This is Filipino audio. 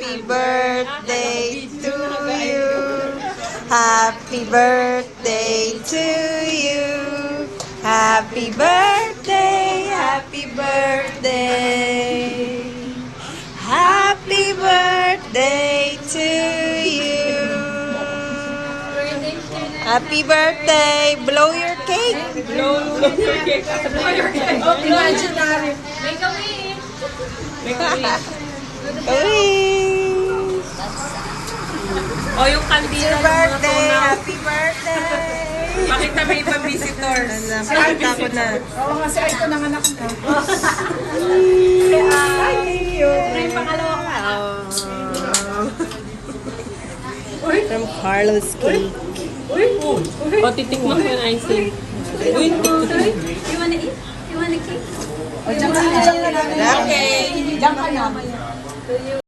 Happy birthday to you. Happy birthday to you. Happy birthday, happy birthday. Happy birthday to you. Happy birthday. Blow your cake. Blow your cake. Blow your cake. Imaginary. Make a wish. Make a wish. O yung kandila ng mga Birthday, tunaw. happy birthday. Bakit na may iba visitors? Nakita ko na. Oo, kasi ay ito nanganak na. Thank you. Yung pangalawa pa. From Carlos Cake. O, titikman ko yung icing. Uy, You wanna eat? You wanna cake? O, diyan ka na. Okay. Diyan ka na.